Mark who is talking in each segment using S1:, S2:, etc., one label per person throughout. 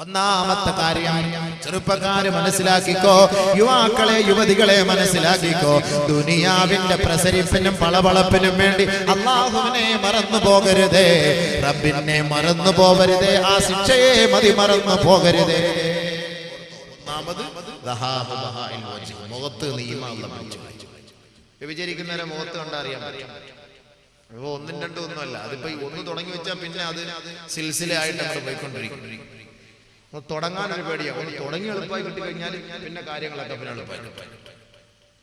S1: ഒന്നാമത്തെ കാര്യം ചെറുപ്പക്കാരെ മനസ്സിലാക്കിക്കോ, യുവാക്കളെ യുവതികളെ മനസ്സിലാക്കിക്കോ, ദുനിയാവിന്റെ പ്രസരിപ്പിനും പളപളപ്പിനും വേണ്ടി അല്ലാഹുവിനെ മറന്നു പോകരുതേ, റബ്ബിനെ മറന്നു പോകരുതേ, ആ ശിക്ഷയെ മറന്നു പോകരുതേ. ഒന്നാമത് മുഖത്ത് വ്യഭിചരിക്കുന്നവരെ മുഖത്ത് കണ്ടറിയാൻ പറ്റും. അപ്പൊ ഒന്നും രണ്ടും ഒന്നുമല്ല, അതിപ്പോ ഒന്ന് തുടങ്ങി വെച്ചാൽ പിന്നെ അത് സിൽസിലയായിട്ട് നമ്മൾ പോയിക്കൊണ്ടിരിക്കും. തുടങ്ങാൻ ഒരു പേടിയാണ്. തുടങ്ങി എളുപ്പമായി കിട്ടിക്കഴിഞ്ഞാൽ പിന്നെ കാര്യങ്ങളൊക്കെ പിന്നെ എളുപ്പമായി,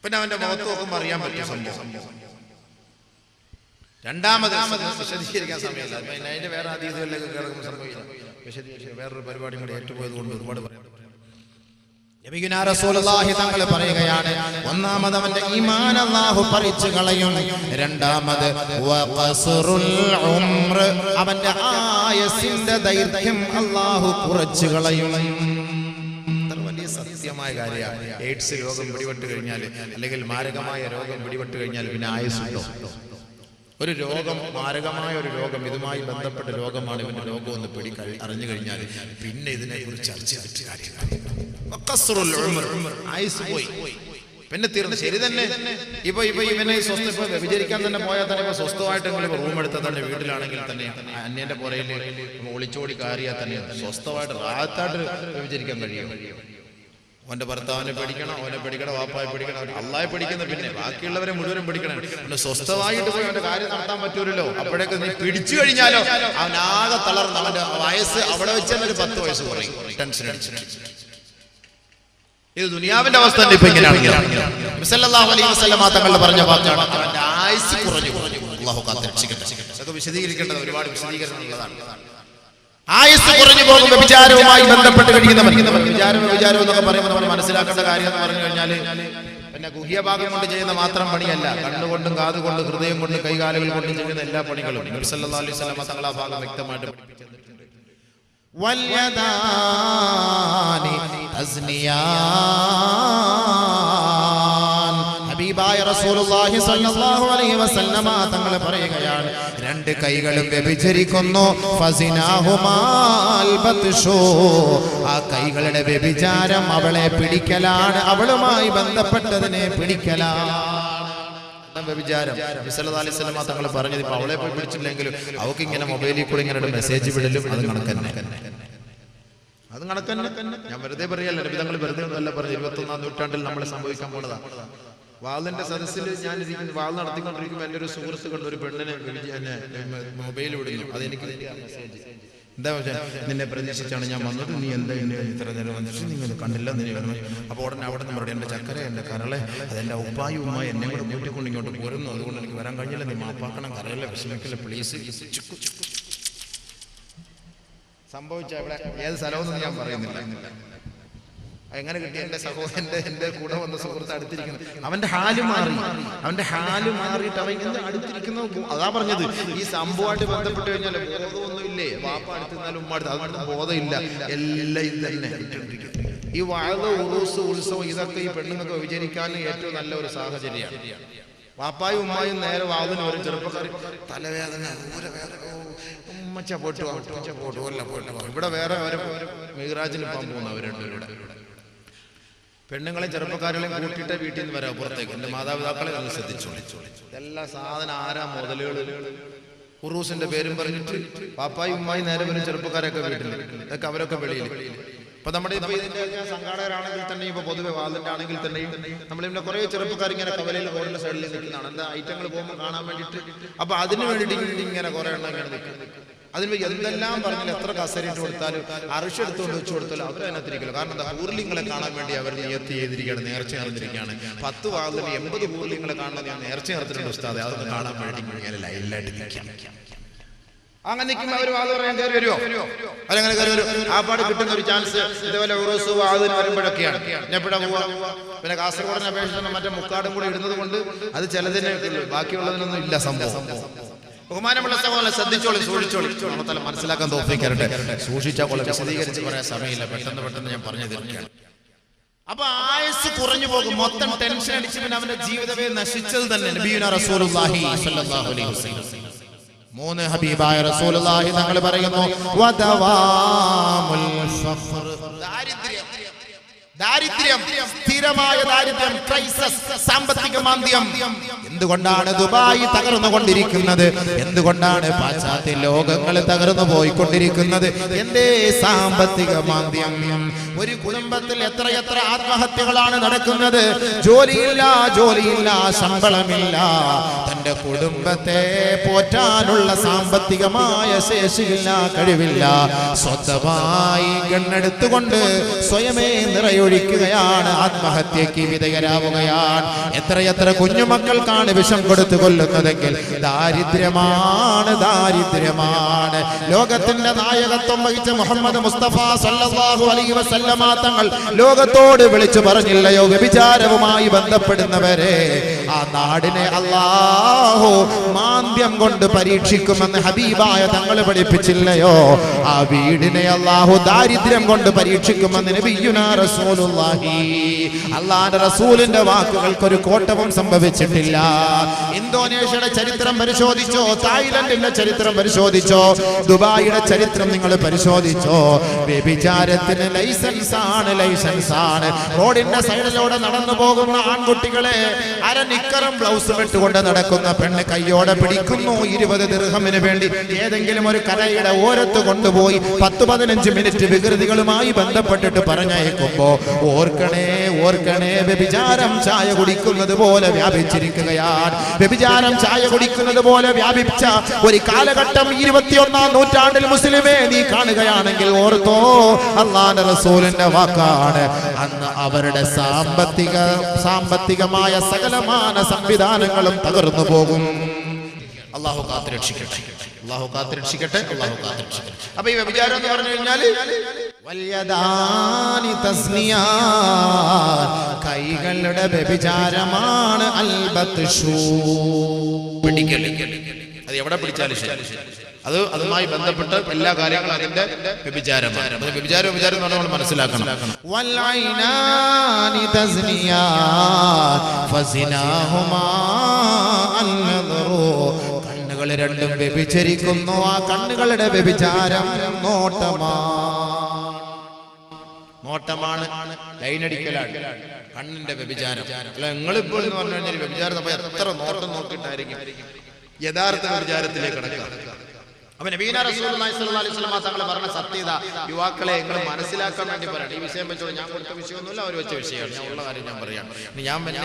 S1: പിന്നെ അവന്റെ മുഖത്ത് നോക്കുമ്പോൾ അറിയാൻ പറ്റും സംഭവം. രണ്ടാമത് വിശദീകരിക്കാൻ സമയമില്ല, അതിന്റെ വേറെ അതീതികളിലേക്ക് കിടക്കുന്ന സംഭവിക്കാം. വിശദീകരിക്കാൻ വേറൊരു പരിപാടി കൂടി ഏറ്റുപോയത് കൊണ്ട് ഒരുപാട് പറയാം. നബിയുനാ റസൂലുള്ളാഹി തങ്ങൾ പറയുകയാണ്, ഒന്നാമത് അവന്റെ ഈമാൻ അല്ലാഹു പറിച്ചു കളയും, രണ്ടാമത് വഖസ്റുൽ ഉംർ, അവന്റെ ആയുസ്സിന്റെ ദൈർഘ്യം അല്ലാഹു കുറച്ചു കളയും. വലിയ സത്യമായ കാര്യമാണ്. എയ്ഡ്സ് രോഗം പിടിപെട്ട് കഴിഞ്ഞാൽ, അല്ലെങ്കിൽ മാരകമായ രോഗം പിടിപെട്ട് കഴിഞ്ഞാൽ പിന്നെ ആയുസ്സുണ്ടോ? ഒരു രോഗം, മാരകമായ ഒരു രോഗം, ഇതുമായി ബന്ധപ്പെട്ട രോഗമാണ്, ഇവന്റെ രോഗം ഒന്ന് അറിഞ്ഞു കഴിഞ്ഞാൽ പിന്നെ ഇതിനെ കുറിച്ച് ചർച്ച ചെയ്തിട്ട് കാര്യമില്ല. പിന്നെ തീർന്നു, ശരി തന്നെ. ഇപ്പൊ ഇവനെ വിചാരിക്കാൻ തന്നെ പോയാൽ തന്നെ ഇപ്പൊ സ്വസ്ഥമായിട്ടെങ്കിലും റൂം എടുത്താൽ തന്നെ, വീട്ടിലാണെങ്കിൽ തന്നെ അന്യന്റെ പുറയിൽ ഒളിച്ചോടി കയറിയാൽ തന്നെ സ്വസ്ഥമായിട്ട് റാഹത്തായിട്ട് വിചാരിക്കാൻ കഴിയും. അവന്റെ ഭർത്താവിനെ പേടിക്കണം, അവനെ പേടിക്കണം, വാപ്പായെ പേടിക്കണം, അള്ളാഹെ പേടിക്കുന്ന, പിന്നെ ബാക്കിയുള്ളവരെ മുഴുവനും പേടിക്കണം. പിന്നെ സ്വസ്ഥമായിട്ട് പോയി അവന്റെ കാര്യം നടത്താൻ പറ്റൂലല്ലോ. അപ്പോഴേക്ക് നീ പിടിച്ചു കഴിഞ്ഞാലോ അവനാകെ തളർന്ന്, അവന്റെ വയസ്സ് അവിടെ വെച്ച് തന്നെ ഒരു 10 വയസ്സ് കുറയും, ടെൻഷൻ അടിച്ചിട്ട്. ഇത് ദുനിയാവിന്റെ അവസ്ഥ തന്നെ ഇപ്പൊ ഇങ്ങനെയാണ്. സല്ലല്ലാഹു അലൈഹി വസല്ലം തങ്ങൾ പറഞ്ഞ വാക്കാണ്, അവന്റെ ആയുസ് കുറഞ്ഞു. അല്ലാഹു കാത്തിരക്ഷിക്കട്ടെ. അതൊക്കെ വിശദീകരിക്കേണ്ടത് ഒരുപാട് വിശദീകരണമുള്ളതാണ്. ആയുസ് കുറഞ്ഞു പോകും വ്യഭിചാരവുമായി ബന്ധപ്പെട്ട് കഴിയുന്നവൻ. വിചാരം എന്നൊക്കെ പറയുമ്പോൾ നമ്മൾ മനസ്സിലാക്കേണ്ട കാര്യം എന്ന് പറഞ്ഞു കഴിഞ്ഞാൽ, പിന്നെ ഗുഹ്യഭാഗം കൊണ്ട് ചെയ്യുന്ന മാത്രം പണിയല്ല, കണ്ണുകൊണ്ടും കാതുകൊണ്ടും ഹൃദയം കൊണ്ടും കൈകാലുകൾ കൊണ്ടും ചെയ്യുന്ന എല്ലാ പണികളും നബി സല്ലല്ലാഹു അലൈഹി വസല്ലം തങ്ങൾ ആ ഭാഗം വ്യക്തമായിട്ട് പഠിപ്പിച്ചിട്ടുണ്ട്. വൽയദാനി തസ്നിയാൻ, ഹബീബായ റസൂലുള്ളാഹി സ്വല്ലല്ലാഹു അലൈഹി വസല്ലമ തങ്ങൾ പറയുകയാണ്, 2 കൈകളും വ്യഭിചരിക്കുന്നു. ഫസിനാഹുമാൽ ബത്ഷു, ആ കൈകളുടെ വ്യഭിചാരം അവളെ പിടിക്കലാണ്, അവളുമായി ബന്ധപ്പെട്ടതിനെ പിടിക്കലാണ് വ്യഭിചാരം. നബി സല്ലല്ലാഹു അലൈഹി വസല്ലം തങ്ങൾ പറഞ്ഞത്, ഇപ്പൊ അവളെ പോയി പിടിച്ചില്ലെങ്കിലും അവൾക്ക് ഇങ്ങനെ മൊബൈലിൽ കൂടി ഇങ്ങനെ മെസ്സേജ് വിടലും അത് കണക്കന്നെ. ഞാൻ വെറുതെ പറയല്ല, നബി തങ്ങൾ വെറുതെ ഒന്നല്ല പറഞ്ഞു. 21-ാം നൂറ്റാണ്ടിൽ നമ്മൾ സംഭവിക്കാൻ പോണതാണ്. വാളിന്റെ സദസ്സിൽ ഞാൻ വാൾ നടത്തിക്കൊണ്ടിരിക്കുമ്പോൾ എൻ്റെ ഒരു സുഹൃത്ത് കണ്ട് ഒരു പെണ്ണിനെ മൊബൈൽ വിടുന്നു. അതെനിക്ക് മെസ്സേജ്, എന്താ വെച്ചാൽ നിന്നെ പ്രതീക്ഷിച്ചാണ് ഞാൻ വന്നത്, നീ എന്താ എന്നെ ഇത്ര നേരം വന്നിട്ട് നിങ്ങൾ കണ്ടില്ല. അപ്പോൾ ഉടനെ അവിടെ നിന്ന് പറയും, എൻ്റെ ചക്കര, എൻ്റെ കരളെ, അതെൻ്റെ ഉപ്പായി ഉമ്മായി എന്നെ കൂടെ കൂട്ടിക്കൊണ്ട് ഇങ്ങോട്ട് പോരുന്നു, അതുകൊണ്ട് എനിക്ക് വരാൻ കഴിഞ്ഞില്ല, നീ മാപ്പാക്കണം, കരളെ വിഷമിക്കല്ലേ പ്ലീസ്. സംഭവിച്ച ഇവിടെ ഏത് സ്ഥലമൊന്നും ഞാൻ പറയുന്നില്ല. എങ്ങനെ കിട്ടി? എൻ്റെ സഹോദരൻ്റെ, എൻ്റെ കൂടെ വന്ന സുഹൃത്ത് അടുത്തിരിക്കുന്നത്, അവന്റെ ഹാല് മാറിയിട്ട് അവൻ അടുത്തിരിക്കുന്ന, അതാ പറഞ്ഞത്, ഈ സംഭവമായിട്ട് ബന്ധപ്പെട്ട് കഴിഞ്ഞാൽ ബോധമൊന്നുമില്ലേ, വാപ്പ അടുത്തിരുന്നാലും ഉമ്മ അടുത്ത്, അതുകൊണ്ട് ബോധമില്ല, എല്ലാം ഇത് തന്നെ. ഈ വഅദ്, ഉറൂസ്, ഉത്സവം, ഇതൊക്കെ ഈ പെണ്ണുങ്ങൾക്ക് വിചാരിക്കാൻ ഏറ്റവും നല്ല ഒരു സാഹചര്യമാണ്. വാപ്പായും ഉമ്മായും നേരെ വാതിന് വരും. ചെറുപ്പക്കാർ തലവേദന, ഉമ്മച്ച പോട്ട് ഇവിടെ വേറെ മിഗ്രാജിൽ പോകാൻ പോകുന്നവർ രണ്ടുപേരുടെ. പെണ്ണുങ്ങളെ ചെറുപ്പക്കാരെയും കൂട്ടിയിട്ട് വീട്ടിൽ നിന്ന് വരാം പുറത്തേക്ക്. എൻ്റെ മാതാപിതാക്കളെ ഒന്ന് ശ്രദ്ധിച്ചോളി. എല്ലാ സാധനം ആരാ മുതലുകൾ ഉറൂസിന്റെ പേരും പറഞ്ഞിട്ട് പാപ്പായും ഉമ്മായി നേരെ വരും. ചെറുപ്പക്കാരൊക്കെ വീട്ടിൽ, ഇതൊക്കെ അവരൊക്കെ വെളിയിൽ. ഇപ്പൊ നമ്മുടെ ഇപ്പൊ ഇതിന്റെ സംഘാടകരാണെങ്കിൽ തന്നെ, ഇപ്പൊ പൊതുവെ വാതിന്റെ ആണെങ്കിൽ തന്നെയും നമ്മളിവിടെ കുറെ ചെറുപ്പക്കാർ ഇങ്ങനെ കവലയിൽ റോഡിന്റെ സൈഡിൽ നിൽക്കുന്നതാണ്. എന്താ ഐറ്റങ്ങൾ പോകുമ്പോൾ കാണാൻ വേണ്ടിയിട്ട്. അപ്പൊ അതിന് വേണ്ടിയിട്ട് ഇങ്ങനെ കുറെ എണ്ണം ഇങ്ങനെ നിൽക്കും. അതിന് എന്തെല്ലാം പറഞ്ഞാൽ, എത്ര കസരിട്ട് കൊടുത്താലും അറുഷ് എടുത്തുകൊണ്ട് വെച്ച് കൊടുത്താലും അവർ അതിനകത്തിരിക്കില്ല. കാരണം എന്താ, ഊർലിങ്ങളെ കാണാൻ വേണ്ടി അവർ നിയത്ത് ചെയ്തിരിക്കുകയാണ്, നേർച്ച നടന്നിരിക്കുകയാണ്. 10 വാതിന് 80 ഊർലിങ്ങളെ കാണാൻ ഞാൻ നേർച്ച നടത്തിട്ടുണ്ട് ഉസ്താദെ, അതൊക്കെ കാണാൻ വേണ്ടി ഇങ്ങനെ ലൈനിലായിട്ട് നിൽക്കാം. അങ്ങനെ നിൽക്കുമ്പോൾ അവർ വാത് പറയാൻ കയറി വരുമോ? അവരങ്ങനെ കയറി വരും. ആ പാട് കിട്ടുന്ന ഒരു ചാൻസ് ഇതേപോലെ ഉറൂസ് വാതിന് വരുമ്പോഴൊക്കെയാണ്. എപ്പോഴാ പോവാ? പിന്നെ കാസർഗോഡിനെ അപേക്ഷിച്ച് മറ്റേ മുക്കാടും കൂടി ഇടുന്നത് കൊണ്ട് അത് ചിലതിനെ ഉള്ളൂ, ബാക്കിയുള്ളതിനൊന്നും ഇല്ല സംഭവം. ബഹുമാനമുള്ള സഹോദരൻ ശ്രദ്ധിച്ചോളി, സൂക്ഷിച്ചോളി. നമ്മളെ മനസ്സിലാക്കാൻ തോന്നിക്കരട്ടെ. സൂക്ഷിച്ചാൽ കൊള്ളെ, വിശദീകരിച്ച് പറയാൻ സമയമില്ല, പെട്ടെന്ന് ഞാൻ പറഞ്ഞു തീർക്കുകയാണ്. അപ്പൊ ആയുസ് കുറഞ്ഞു പോകും, മൊത്തം ടെൻഷൻ അടിച്ച് പിന്നെ അവന്റെ ജീവിതമേ നശിച്ചത് തന്നെ. നബിയുനാ റസൂലുള്ളാഹി സ്വല്ലല്ലാഹു അലൈഹി വസല്ലം 3 ഹബീബായ റസൂലുള്ളാഹി തങ്ങൾ പറയുന്നു, വദവാമുൽ ദാരിദ്ര്യം, സ്ഥിരമായ ദാരിദ്ര്യം, ക്രൈസിസ്, സാമ്പത്തിക മാന്ദ്യം. എന്തുകൊണ്ടാണ് ദുബായ് തകർന്നുകൊണ്ടിരിക്കുന്നത്? എന്തുകൊണ്ടാണ് പാശ്ചാത്യ ലോകങ്ങൾ തകർന്നു പോയിക്കൊണ്ടിരിക്കുന്നത്? എന്തേ സാമ്പത്തിക മാന്ദ്യം? ഒരു കുടുംബത്തിൽ എത്രയെത്ര ആത്മഹത്യകളാണ് നടക്കുന്നത്? ജോലിയില്ല, ശമ്പളമില്ല, തന്റെ കുടുംബത്തെ പോറ്റാനുള്ള സാമ്പത്തികമായ ശേഷിയില്ല, കഴിവില്ല. സ്വന്തമായി ഗണ്ണെടുത്തുകൊണ്ട് സ്വയമേ നിറയൊഴിക്കുകയാണ്, ആത്മഹത്യക്ക് വിധേയരാവുകയാണ്. എത്രയെത്ര കുഞ്ഞുമക്കൾക്കാണ് വിഷം കൊടുത്തു കൊല്ലുന്നതെങ്കിൽ ദാരിദ്ര്യമാണ്. ലോകത്തിന്റെ നായകത്വം വഹിച്ച മുഹമ്മദ് മുസ്തഫ സല്ലല്ലാഹു അലൈഹി വസല്ലമ തങ്ങൾ ലോകത്തോട് വിളിച്ചു പറഞ്ഞില്ലയോ, വ്യഭിചാരവുമായി ബന്ധപ്പെടുന്നവരെ ആ നാടിനെ അല്ലാഹു മാന്ദ്യം കൊണ്ട് പരീക്ഷിക്കുമെന്ന് ഹബീബായ തങ്ങൾ പഠിപ്പിച്ചില്ലയോ? ആ വീടിനെ അല്ലാഹു ദാരിദ്ര്യം കൊണ്ട് പരീക്ഷിക്കുമെന്ന് നബിയുനാ റസൂലുള്ളാഹി. അല്ലാഹുവിന്റെ റസൂലിന്റെ വാക്കുകൾക്കൊരു കോട്ടവും സംഭവിച്ചിട്ടില്ല. ഇന്തോനേഷ്യയുടെ ചരിത്രം പരിശോധിച്ചോ, തായ്ലൻഡിന്റെ ചരിത്രം പരിശോധിച്ചോ, ദുബായിയുടെ ചരിത്രം നിങ്ങൾ പരിശോധിച്ചോ, വ്യഭിചാരത്തിന് ലൈസൻസ് ആണ്. റോഡിന്റെ സൈഡിലൂടെ നടന്നു പോകുന്ന ആൺകുട്ടികളെ നിക്കറും ബ്ലൗസും ഇട്ടുകൊണ്ട് നടക്കുന്ന പെണ്ണ് കയ്യോടെ പിടിക്കുന്നു. 20 ദിർഹമിന് വേണ്ടി ഏതെങ്കിലും ഒരു കരയുടെ ഓരത്ത് കൊണ്ടുപോയി 10-15 മിനിറ്റ് വികൃതികളുമായി ബന്ധപ്പെട്ടിട്ട് പറഞ്ഞയക്കുമ്പോ ഓർക്കണേ, വ്യഭിചാരം ചായ കുടിക്കുന്നത് പോലെ വ്യാപിച്ചിരിക്കുകയാണ്. വ്യഭിചാരം ചായ കുടിക്കുന്നത് പോലെ വ്യാപിച്ച ഒരു കാലഘട്ടം 21-ാം നൂറ്റാണ്ടിൽ മുസ്ലിമേ നീ കാണുകയാണെങ്കിൽ ഓർത്തോ, അല്ലാഹുവിന്റെ റസൂലിന്റെ വാക്കാണ്. അന്ന് അവരുടെ സാമ്പത്തികമായ സകലമായ സംവിധാനങ്ങളും തകർന്നു പോകും. അല്ലാഹു കാത്തുരക്ഷിക്കട്ടെ. അപ്പൊ ഈ വ്യഭിചാരം എന്ന് പറഞ്ഞു കഴിഞ്ഞാല് കൈകളുടെ വ്യഭിചാരമാണ്. അത് എവിടെ പിടിച്ചാലും ശരി, അതുമായി ബന്ധപ്പെട്ട് എല്ലാ കാര്യങ്ങളും അതിന്റെ വ്യഭിചാരമാണ്. വ്യഭിചാരം എന്ന് നമ്മൾ മനസ്സിലാക്കണം. കണ്ണുകൾ രണ്ടും വ്യഭിചരിക്കുന്നു. ആ കണ്ണുകളുടെ വ്യഭിചാരം നോട്ടമാണ്, ലൈനടിക്കലാണ് കണ്ണിന്റെ വ്യഭിചാരം. അല്ല, നിങ്ങളിപ്പോൾ എന്ന് പറഞ്ഞു കഴിഞ്ഞാൽ വ്യഭിചാരം നമ്മൾ എത്ര നോട്ടം നോക്കിയിട്ടായിരിക്കും യഥാർത്ഥ വ്യഭിചാരത്തിലേക്ക് കടക്കുക. അപ്പൊ നബീന റസൂലുള്ളാഹി സ്വല്ലല്ലാഹു അലൈഹി വസല്ലം തങ്ങൾ പറഞ്ഞ സത്യത യുവാക്കളെ നിങ്ങൾ മനസ്സിലാക്കാൻ വേണ്ടി പറയണം. ഈ വിഷയം വെച്ചോളൂ, ഞാൻ കൊടുത്ത വിഷയമൊന്നുമില്ല, അവർ വെച്ച വിഷയമാണ്. ഞാൻ ഉള്ള കാര്യം ഞാൻ പറയാം.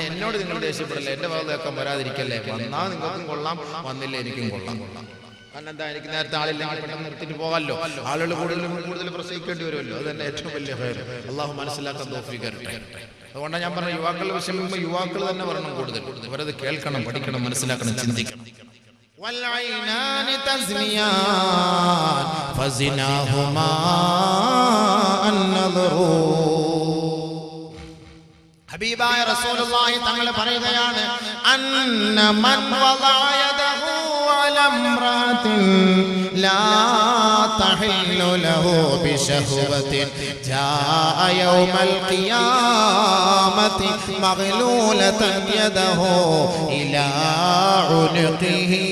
S1: എന്നോട് നിങ്ങൾ ദേഷ്യപ്പെടില്ല, എന്റെ ഭാഗത്തേക്കാൻ വരാതിരിക്കല്ലേ. വന്നാൽ നിങ്ങൾക്കും കൊള്ളാം, വന്നില്ല എനിക്കും കൊള്ളാം. കാരണം എന്താ, എനിക്ക് നേരത്തെ ആളില്ലെങ്കിൽ പെട്ടെന്ന് നിർത്തിട്ട് പോകാമല്ലോ. ആളുകൾ കൂടുതൽ പ്രസവിക്കേണ്ടി വരുമല്ലോ. അത് തന്നെ ഏറ്റവും വലിയ ഫയർ. അള്ളാഹു മനസ്സിലാക്കാൻ തൗഫീഖ് തരട്ടെ. അതുകൊണ്ടാണ് ഞാൻ പറഞ്ഞ യുവാക്കളുടെ വിഷയം യുവാക്കൾ തന്നെ പറയണം. കൂടുതൽ അവരത് കേൾക്കണം, പഠിക്കണം, മനസ്സിലാക്കണം, ചിന്തിക്കണം. والعينان تزنيان فزناهما النظر. ഹബീബായ റസൂലുള്ളാഹി തങ്ങൾ പറയുകയാണ്, അന്ന മൻ വദഅ യദഹു അലാ ഇംറാത്തിൻ ലാ തഹില്ലു ലഹു ബിശഹവത്തിൻ ജാഅ യൗമൽ ഖിയാമത്തി മഗ്ലൂലതൻ യദഹു ഇലാ ഉനുഖിഹി.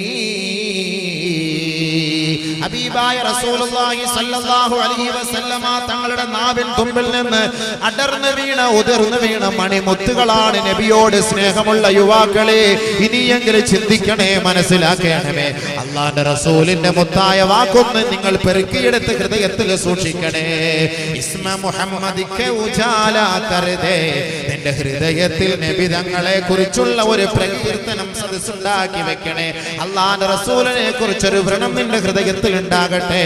S1: ഹബീബായ റസൂലുള്ളാഹി സ്വല്ലല്ലാഹു അലൈഹി വസല്ലമ തങ്ങളുടെ നാവിൻ തുമ്പിൽ നിന്ന് അടർന്നു വീണ ഉതിർന്നു വീണ മണിമുത്തുകളാണ്. നബിയോട് സ്നേഹമുള്ള യുവാക്കളെ, ഇനിയെങ്കിലും ചിന്തിക്കണേ, മനസ്സിലാക്കണമേ. അല്ലാഹുവിന്റെ റസൂലിന്റെ മുത്തായ വാക്കൊന്ന് നിങ്ങൾ പെറുക്കിയെടുത്ത് ഹൃദയത്തിൽ സൂക്ഷിക്കണേ. ഇസ്മ മുഹമ്മദിക്കെ ഉജാല കർദേ. നിന്റെ ഹൃദയത്തിൽ നബി തങ്ങളെ കുറിച്ചുള്ള ഒരു പ്രകീർത്തനം സദസ്സുണ്ടാക്കി വെക്കണേ. അല്ലാഹുവിന്റെ റസൂലിനെ കുറിച്ചൊരു വ്രണം നിന്റെ ഹൃദയത്തിൽ ഉണ്ടാകട്ടെ.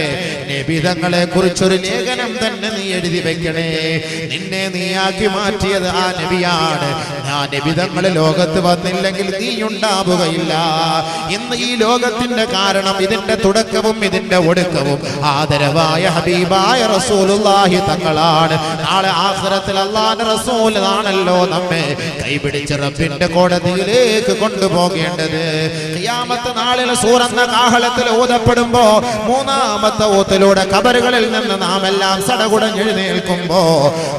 S1: നബി തങ്ങളെ കുറിച്ചൊരു ലേഖനം തന്നെ നീ എഴുതി വെക്കണേ. നിന്നെ നീയാക്കി മാറ്റിയത് ആ നബിയാണ്. ആ നബി തങ്ങൾ ലോകത്ത് വന്നില്ലെങ്കിൽ നീ ഉണ്ടാവുകയില്ല. ഇന്ന് ഈ ലോകത്തിന്റെ കാരണം, ഇതിന്റെ തുടക്കവും ഇതിന്റെ ഒടുക്കവും ആദരവായ ഹബീബായ റസൂലുള്ളാഹി തങ്ങളാണ്. നാളെ ആഖിറത്തിൽ അല്ലാഹുവിന്റെ റസൂൽ ആണല്ലോ നമ്മെ കൈപിടിച്ച് റബ്ബിന്റെ കോടതിയിലേക്ക് കൊണ്ടുപോകേണ്ടത്. ഖിയാമത്ത് നാളിൽ സൂറന്ന കാഹളത്തിൽ ഊതപ്പെടുമ്പോ 3
S2: മൂന്നാമത്തെ ഊത്തിലൂടെ ഖബറുകളിൽ നിന്ന് നാം എല്ലാം സടകുടഞ്ഞെഴുന്നേൽക്കുമ്പോ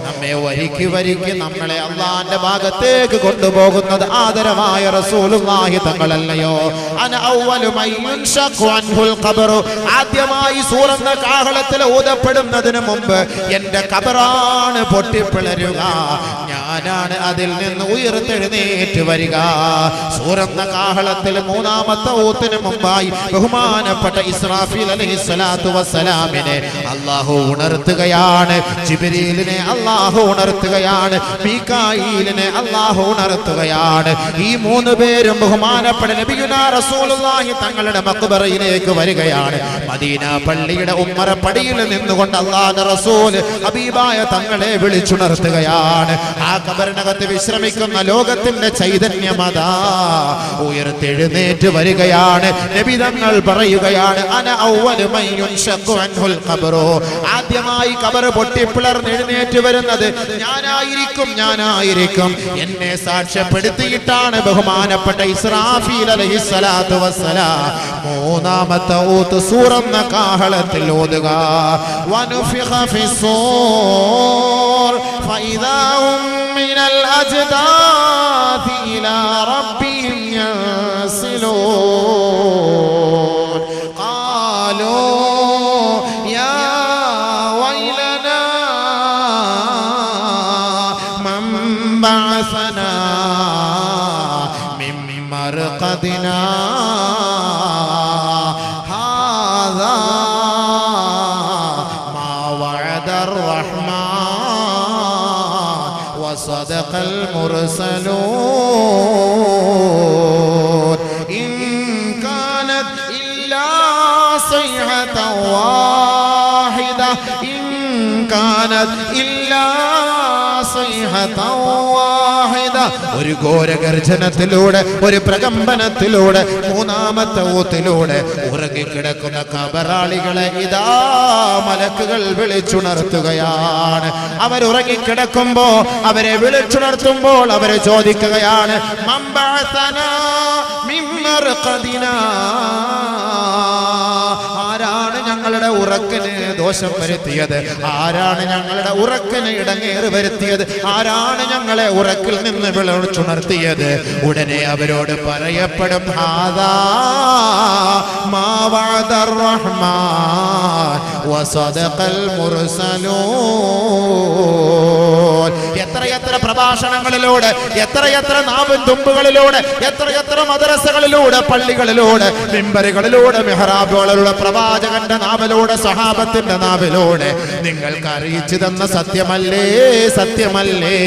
S2: നമ്മെ വരിക്ക് വരിക്ക് നമ്മളെ അള്ളാന്റെ ഭാഗത്തേക്ക് കൊണ്ടുപോകുന്നത് ആദരമായ റസൂലുള്ളാഹി തങ്ങളല്ലയോ? അന അവ്വലു മൻ യുൻശഖു അൻഹുൽ ഖബറു, ആദ്യമായി സൂറന്ന കാഹളത്തിൽ ഊതപ്പെടുന്നതിന് മുമ്പ് എന്റെ ഖബറാണ് പൊട്ടിപ്പിളരുക, ഞാനാണ് അതിൽ നിന്ന് ഉയർത്തെഴുന്നേറ്റ് വരിക. സൂറന്ന കാഹളത്തിൽ മൂന്നാമത്തെ ഊത്തിന് മുമ്പായി ബഹുമാനപ്പെട്ട ഇസ്രാഫീൽ അലൈഹിസ്സലാത്തു വസ്സലാമിനെ അല്ലാഹു ഉണർത്തുകയാണ്, ജിബ്രീലിനെ അല്ലാഹു ഉണർത്തുകയാണ്, മീകായീലിനെ അല്ലാഹു ഉണർത്തുകയാണ്. ഈ മൂന്ന് പേരും ബഹുമാനപ്പെട്ട നബിയുനാ റസൂലുള്ളാഹി തങ്ങളുടെ മഖ്ബറയിലേക്ക് വരികയാണ്. മദീന പള്ളിയുടെ ഉമ്മറ പടിയിൽ നിന്നുകൊണ്ട് അല്ലാഹുവിന്റെ റസൂൽ ഹബീബായ തങ്ങളെ വിളിച്ചുണർത്തുകയാണ്. ആ ഖബറിനകത്ത് വിശ്രമിക്കുന്ന ലോകത്തിന്റെ ചൈതന്യമതാ ഉയർത്തെഴുന്നേറ്റ് വരികയാണ്. നബി തങ്ങൾ പറയുകയാണ്, അന അവ്വലു മൻ യുൻശഖു അൻഹുൽ ഖബറു, ആദ്യമായി ഖബർ പൊട്ടിപ്പിളർന്നെഴുന്നേറ്റ് വരുന്നത് ഞാനായിരിക്കും. എന്നെ സാക്ഷ്യപ്പെടുത്തിയിട്ടാണ് ബഹുമാനപ്പെട്ട ഇസ്രാഫീൽ അലൈഹിസ്സലാത്തു വസ്സലാം മൂന്നാമത്തെ ഊത്ത് സൂറന്ന കാഹളത്തിൽ ഓതുക. വനുഫിഖ ഫിസ്സൂർ ഫഇദാ ഹും മിനൽ അജ്ദാഥി ഇലാ റബ്ബിഹിം യൻസിലൂൻ. ഖാലൂ യാ വൈലനാ മൻ ബഅസനാ മിൻ മർഖദിനാ ഹാദാ മാ വഅദർ റഹ്മാൻ വസദഖൽ മുർസലൂൻ. ഇൻ കാനത് ഇല്ലാ സൈഹതൻ വാഹിദ, ഇൻ കാനത് ഇല്ലാ സൈഹതൻ വാഹിദ. ഒരു ഘോരഗർജനത്തിലൂടെ, ഒരു പ്രകമ്പനത്തിലൂടെ, മൂന്നാമത്തെ ഊത്തിലൂടെ ഉറങ്ങിക്കിടക്കുന്ന ഖബറാളികളെ ഇതാ മലക്കുകൾ വിളിച്ചുണർത്തുകയാണ്. അവരുറങ്ങിക്കിടക്കുമ്പോ അവരെ വിളിച്ചുണർത്തുമ്പോൾ അവരെ ചോദിക്കുകയാണ്, മൻ ബഅസനാ മിൻ മർഖദിനാ, ആരാണ് ഞങ്ങളുടെ ഉറക്കിന് ദോഷം വരുത്തിയത്, ആരാണ് ഞങ്ങളുടെ ഉറക്കിന് ഇടങ്ങേറ് വരുത്തിയത്, ആരാണ് ഞങ്ങളെ ഉറക്കിൽ നിന്ന് വിളിച്ചുണർത്തിയത്? ഉടനെ അവരോട് പറയപ്പെടും, ഹാദാ മാ വഅദർ റഹ്മാൻ വസദഖൽ മുർസലൂൻ. എത്രയെത്ര പ്രഭാഷണങ്ങളിലൂടെ, എത്രയെത്ര നാവും തുമ്പുകളിലൂടെ, എത്രയെത്ര മദ്രസകളിലൂടെ, പള്ളികളിലൂടെ, മിമ്പറുകളിലൂടെ, മിഹ്റാബുകളിലൂടെ, പ്രവാചകന്റെ നാവിലൂടെ, സഹാബത്തിന്റെ നാവിലൂടെ നിങ്ങൾക്ക് അറിയിച്ചു തന്ന സത്യമല്ലേ, സത്യമല്ലേ?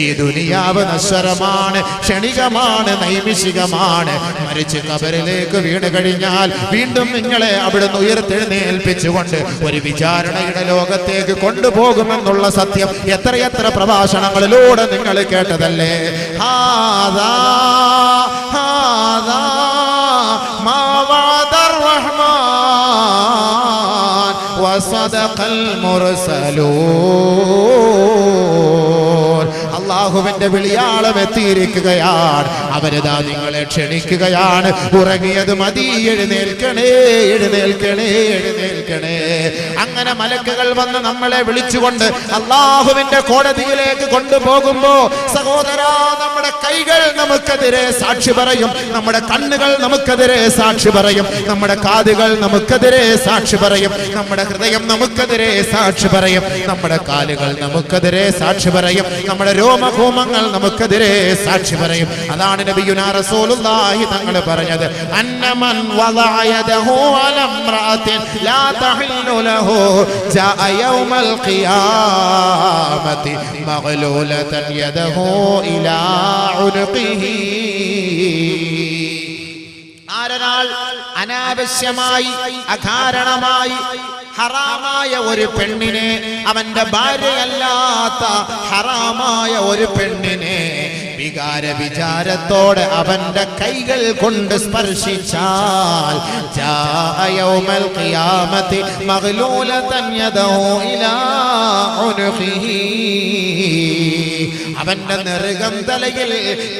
S2: ഈ ദുനിയാവ് നശ്വരമാണ്, ക്ഷണികമാണ്, നൈമിഷികമാണ്. മരിച്ച് ഖബറിലേക്ക് വീണ് കഴിഞ്ഞാൽ വീണ്ടും നിങ്ങളെ അവിടുന്ന് ഉയർത്തെഴുന്നേൽപ്പിച്ചുകൊണ്ട് ഒരു വിചാരണയുടെ ലോകത്തേക്ക് കൊണ്ടുപോകുമെന്നുള്ള സത്യം എത്രയെത്ര പ്രഭാഷണങ്ങളിലൂടെ നിങ്ങൾ കേട്ടതല്ലേ? ഹാദാ ഹാദാ മാ വഅദർ റഹ്മാൻ വസദഖൽ മുർസലൂൻ. അല്ലാഹുവിന്റെ വിളിയാളം എത്തിയിരിക്കുകയാണ്. അവരിതാ നിങ്ങളെ ക്ഷണിക്കുകയാണ്. ഉറങ്ങിയത് മതി, എഴുന്നേൽക്കണേ, എഴുന്നേൽക്കണേ, എഴുന്നേൽക്കണേ. അങ്ങനെ മലക്കുകൾ വന്ന് നമ്മളെ വിളിച്ചുകൊണ്ട് അല്ലാഹുവിന്റെ കോടതിയിലേക്ക് കൊണ്ടുപോകുമ്പോ സഹോദരാ, നമ്മുടെ കൈകൾ നമുക്കെതിരെ സാക്ഷി പറയും, നമ്മുടെ കണ്ണുകൾ നമുക്കെതിരെ സാക്ഷി പറയും, നമ്മുടെ കാതുകൾ നമുക്കെതിരെ സാക്ഷി പറയും, നമ്മുടെ ഹൃദയം നമുക്കെതിരെ സാക്ഷി പറയും, നമ്മുടെ കാലുകൾ നമുക്കെതിരെ സാക്ഷി പറയും, നമ്മുടെ രോമഭൂമങ്ങൾ നമുക്കെതിരെ സാക്ഷി പറയും. അതാണ് നബിയുനാ റസൂലുള്ളാഹി തങ്ങൾ പറഞ്ഞത്, അന്നമൻ വദഅ യദഹു അലാ ഇംറഅത്തിൻ ലാ തഹില്ലു ലഹു ജാഅ യൗമൽ ഖിയാമത്തി മഗ്ലൂലതൻ യദഹു ഇലാ ഉനുഖിഹി. ആരനാൾ അനാവശ്യമായി, അകാരണമായി ഹറാമായ ഒരു പെണ്ണിനെ, അവന്റെ ഭാര്യയല്ലാത്ത ഹറാമായ ഒരു പെണ്ണിനെ വികാര വിചാരത്തോടെ അവന്റെ കൈകൾ കൊണ്ട് സ്പർശിച്ചാൽ ജാഅ യൗമൽ ഖിയാമത്തി മഗ്ലൂലതൻ യദഹു ഇലാ ഉനുഖിഹി. അവന്റെ നെറുകം തലയിൽ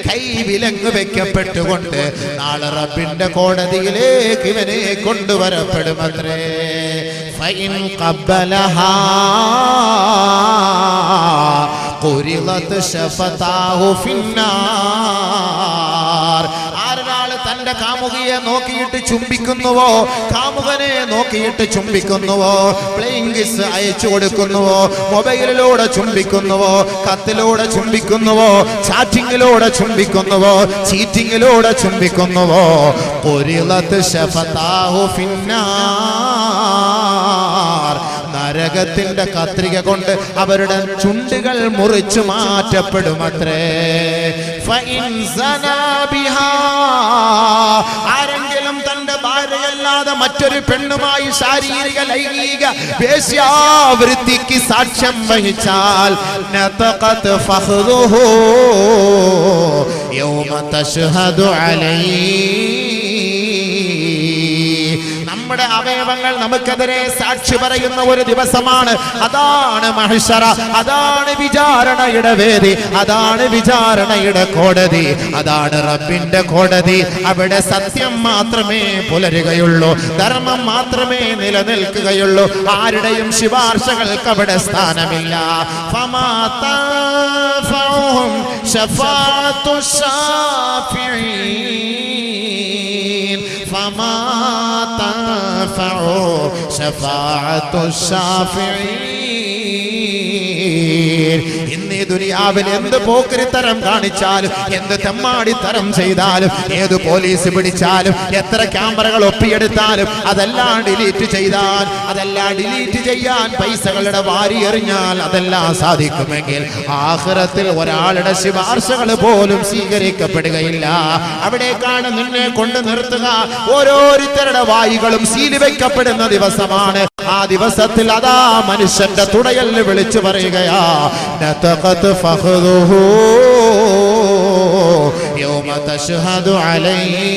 S2: കൈവിലങ്ങ് വെക്കപ്പെട്ടുകൊണ്ട് നാളെ റബ്ബിന്റെ കോടതിയിലേക്ക് ഇവനെ കൊണ്ടുവരപ്പെടുമത്രേ. ഫൈൻ ഖബ്ബലഹാ ഖുരിളത് ശഫതാഹു ഫിന്നാർ. ആരൊരാള് തന്റെ കാമുകിയെ നോക്കിയിട്ട് ചുംബിക്കുന്നുവോ, കാമുകനെ നോക്കിയിട്ട് ചുംബിക്കുന്നുവോ, പ്ലേയിങ് കിസ് അയച്ചു കൊടുക്കുന്നുവോ, മൊബൈലിലൂടെ ചുംബിക്കുന്നുവോ, കത്തിലൂടെ ചുംബിക്കുന്നുവോ, ചാറ്റിങ്ങിലൂടെ ചുംബിക്കുന്നുവോ, ചീറ്റിങ്ങിലൂടെ ചുംബിക്കുന്നുവോ, ഖുരിളത് ശഫതാഹു ഫിന്നാർ. നരകത്തിന്റെ കത്രിക കൊണ്ട് അവരുടെ ചുണ്ടുകൾ മുറിച്ചു മാറ്റപ്പെടുമത്രേ. ആരെങ്കിലും തന്റെ ഭാര്യയല്ലാതെ മറ്റൊരു പെണ്ണുമായി ശാരീരിക ലൈംഗിക വേശ്യാവൃത്തിക്ക് സാക്ഷ്യം വഹിച്ചാൽ നതഖത് ഫഖ്ദുഹു യൗമ തശ്ഹദു അലൈഹി. നമ്മുടെ അവയവങ്ങൾ നമുക്കെതിരെ സാക്ഷി പറയുന്ന ഒരു ദിവസമാണ്. അതാണ് മഹ്ശറ, അതാണ് വിചാരണയുടെ വേദി, അതാണ് വിചാരണയുടെ കോടതി, അതാണ് റബ്ബിന്റെ കോടതി. അവിടെ സത്യം മാത്രമേ പുലരുകയുള്ളൂ, ധർമ്മം മാത്രമേ നിലനിൽക്കുകയുള്ളൂ. ആരുടെയും ശുപാർശകൾക്ക് അവിടെ സ്ഥാനമില്ല. ഫമാ തൻഫഉഹും ശഫാഅത്തു ശാഫിഈൻ ഫമാ തൻഫഉ ശഫാഅത്തു ശാഫിഈൻ. ഇന്ന് ഈ ദുനിയാവിൽ എന്ത് പോക്കരിത്തരം കാണിച്ചാലും, എന്ത് തെമ്മാടിത്തരം ചെയ്താലും, ഏത് പോലീസ് പിടിച്ചാലും, എത്ര ക്യാമറകൾ ഒപ്പിയെടുത്താലും, അതെല്ലാം ഡിലീറ്റ് ചെയ്താൽ, അതെല്ലാം ഡിലീറ്റ് ചെയ്യാൻ പൈസകളുടെ വാരി എറിഞ്ഞാൽ അതെല്ലാം സാധിക്കുമെങ്കിൽ ആഖിറത്തിൽ ഒരാളുടെ ശുപാർശകൾ പോലും സ്വീകരിക്കപ്പെടുകയില്ല. അവിടേക്കാണ് നിന്നെ കൊണ്ട് നിർത്തുക. ഓരോരുത്തരുടെ വായികളും സീല് വയ്ക്കപ്പെടുന്ന ദിവസമാണ്. ആ ദിവസത്തിൽ അതാ മനുഷ്യന്റെ തുടയൽ വിളിച്ചു പറയുകയാ, നതഖത് ഫഖ്ദുഹു യൗമ തശ്ഹദു അലൈഹി.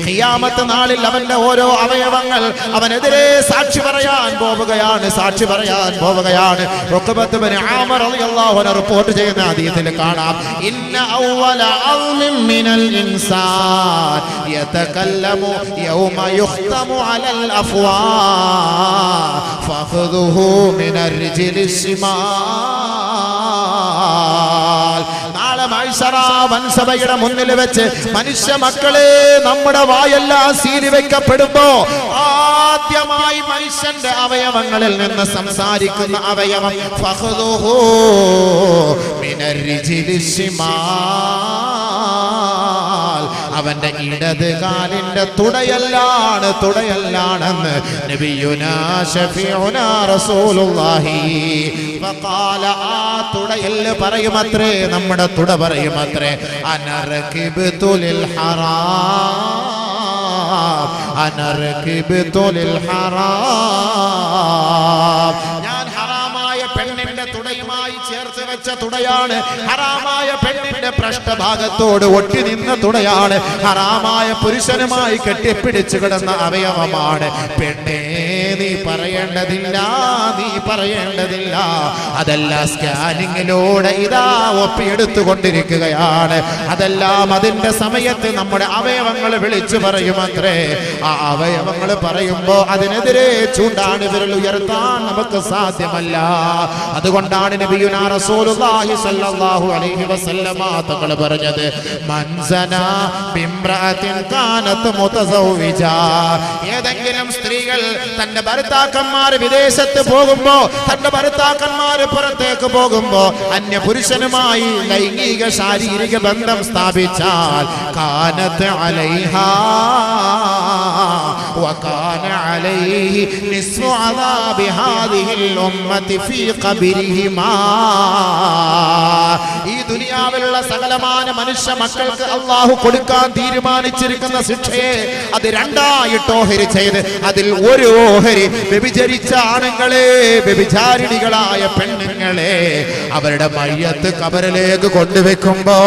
S2: ഖിയാമത്ത് നാളിൽ അവന്റെ ഓരോ അവയവങ്ങൾ അവനെതിരെ സാക്ഷി പറയാൻ പോവുകയാണ്, സാക്ഷി പറയാൻ പോവുകയാണ്. ഉഖബത്ത് ബിൻ ആമിർ റളിയല്ലാഹു അൻഹു റിപ്പോർട്ട് ചെയ്യുന്ന ഹദീസിൽ കാണാം, ഇന്ന അവ്വല അൽമിൻ മിനൽ ഇൻസാൻ യതകല്ലമു യൗമ യുഖ്തമു അലൽ അഫ്വാ ഫഖ്ദുഹു മിനർ റിജ്ലിസ് ശിമാൽ. നാളെ മഹ്ശറ വൻസഭയുടെ മുന്നിൽ വെച്ച് മനുഷ്യ മക്കളെ നമ്മുടെ വായെല്ലാം സീലി വെക്കപ്പെടുമ്പോ ആദ്യമായി മനുഷ്യന്റെ അവയവങ്ങളിൽ നിന്ന് സംസാരിക്കുന്ന അവയവം ഫഖ്ദുഹു മിനർ റിജ്ലിസ് ശിമാൽ. അവന്റെ ഇടത് കാലിന്റെ തുടയല്ലാണ്, തുടയല്ലാണെന്ന് നബിയുനാ ശഫീഉനാ റസൂലുള്ളാഹി ഫഖാല. ആ തുടയൽ പറയുമത്രേ, നമ്മുടെ തുട പറയുമത്രേ, അനർകിബ്തു ലിൽ ഹറാം, അനർകിബ്തു ലിൽ ഹറാം. ഞാൻ ഹറാമായ പെണ്ണിന്റെ തുടയുമായി ചേർത്ത് വെച്ച തുടയാണ്, ഹറാമായ പെണ്ണിന്റെ പൃഷ്ഠഭാഗത്തോട് ഒട്ടി നിന്ന തുടയാണ്, ഹറാമായ പുരുഷനുമായി കെട്ടിപ്പിടിച്ചു കിടന്ന അവയവമാണ്. പെണ്ണേ നീ പറയേണ്ടതില്ല, നീ പറയേണ്ടതില്ല. അതെല്ലാം സ്കാനിങ്ങിലൂടെ ഇതാ ഒപ്പിയെടുത്തുകൊണ്ടിരിക്കുകയാണ്. അതെല്ലാം അതിന്റെ സമയത്ത് നമ്മുടെ അവയവങ്ങൾ വിളിച്ചു പറയുമത്രേ. ആ അവയവങ്ങൾ പറയുമ്പോ അതിനെതിരെ ചൂണ്ടാണ് വിരൽ ഉയർത്താൻ നമുക്ക് സാധ്യമല്ല. അതുകൊണ്ടാണ് നബിയുനാ റസൂലുള്ളാഹി സ്വല്ലല്ലാഹു അലൈഹി വസല്ലമ തങ്ങൾ പറഞ്ഞത്, മൻസനാ ബിംറഅത്തിൻ കാനത് മുതസവ്വിജ. ഏതെങ്കിലും സ്ത്രീകൾ തന്റെ ഭർത്താക്കന്മാർ വിദേശത്ത് പോകുമ്പോ, തന്റെ ഭർത്താക്കന്മാർ പുറത്തേക്ക് പോകുമ്പോ അന്യ പുരുഷനുമായി ലൈംഗിക ശാരീരിക ബന്ധം സ്ഥാപിച്ചാൽ കാനത് അലൈഹാ വകാന അലൈഹി നിസ്ഫു അദാബി ഹാദിഹിൽ ഉമ്മത്തി ഫീ ഖബരിഹിമാ. ഈ ദുനിയാവിലുള്ള സകലമാന മനുഷ്യ മക്കൾക്ക് അല്ലാഹു കൊടുക്കാൻ തീരുമാനിച്ചിരിക്കുന്ന ശിക്ഷയെ അത് രണ്ടായിട്ട് ഓഹരി ചെയ്ത് അതിൽ ഒരു ഓഹരി വ്യഭിചരിച്ച ആണുങ്ങളെ, വ്യഭിചാരിണികളായ പെണ്ണുങ്ങളെ അവരുടെ മയ്യത്ത് ഖബറിലേക്ക് കൊണ്ടുവെക്കുമ്പോ